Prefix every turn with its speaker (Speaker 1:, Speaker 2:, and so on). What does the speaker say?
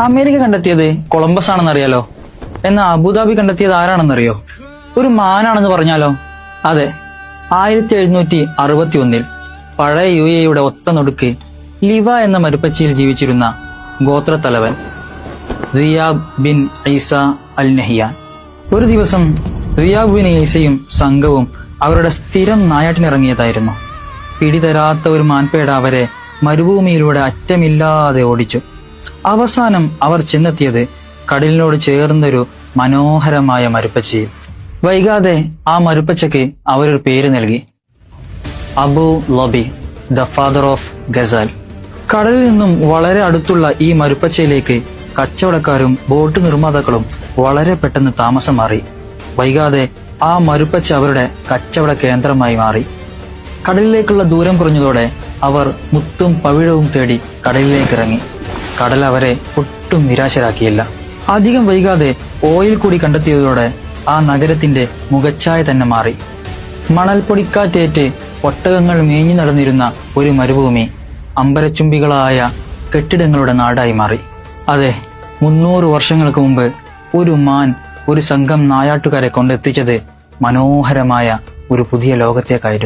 Speaker 1: America കണ്ടെത്തിയത് Columbus ആണെന്നറിയാലോ. എന്നാൽ Abu Dhabi കണ്ടെത്തിയത് ആരാണെന്നറിയോ? ഒരു മാനാണെന്ന് പറഞ്ഞാലോ? അതെ, 1761 പഴയ UAE ഒത്ത നൊടുക്ക് ലിവ എന്ന മരുപ്പച്ചിയിൽ ജീവിച്ചിരുന്ന ഗോത്രത്തലവൻ റിയാബ് ബിൻ ഈസ അൽ നഹിയാൻ. ഒരു ദിവസം റിയാബ് ബിൻ ഈസയും സംഘവും അവരുടെ സ്ഥിരം നായാട്ടിനിറങ്ങിയതായിരുന്നു. പിടിതരാത്ത ഒരു മാൻപേട അവരെ മരുഭൂമിയിലൂടെ അറ്റമില്ലാതെ ഓടിച്ചു. അവസാനം അവർ ചെന്നെത്തിയത് കടലിനോട് ചേർന്നൊരു മനോഹരമായ മരുപ്പച്ചയിൽ. വൈകാതെ ആ മരുപ്പച്ചയ്ക്ക് അവരൊരു പേര് നൽകി, Abu ലബി, the father of Ghazal. കടലിൽ നിന്നും വളരെ അടുത്തുള്ള ഈ മരുപ്പച്ചയിലേക്ക് കച്ചവടക്കാരും ബോട്ട് നിർമ്മാതാക്കളും വളരെ പെട്ടെന്ന് താമസം മാറി. വൈകാതെ ആ മരുപ്പച്ച അവരുടെ കച്ചവട കേന്ദ്രമായി മാറി. കടലിലേക്കുള്ള ദൂരം കുറഞ്ഞതോടെ അവർ മുത്തും പവിഴവും തേടി കടലിലേക്ക് ഇറങ്ങി. കടൽ അവരെ ഒട്ടും നിരാശരാക്കിയില്ല. അധികം വൈകാതെ ഓയിൽ കൂടി കണ്ടെത്തിയതോടെ ആ നഗരത്തിന്റെ മുഖച്ഛായ തന്നെ മാറി. മണൽപ്പൊടിക്കാറ്റേറ്റ് ഒട്ടകങ്ങൾ മേഞ്ഞു നടന്നിരുന്ന ഒരു മരുഭൂമി അമ്പരച്ചുംബികളായ കെട്ടിടങ്ങളുടെ നാടായി മാറി. അതെ, 300 വർഷങ്ങൾക്ക് മുമ്പ് ഒരു മാൻ ഒരു സംഘം നായാട്ടുകാരെ കൊണ്ടെത്തിച്ചത് മനോഹരമായ ഒരു പുതിയ ലോകത്തേക്കായിരുന്നു.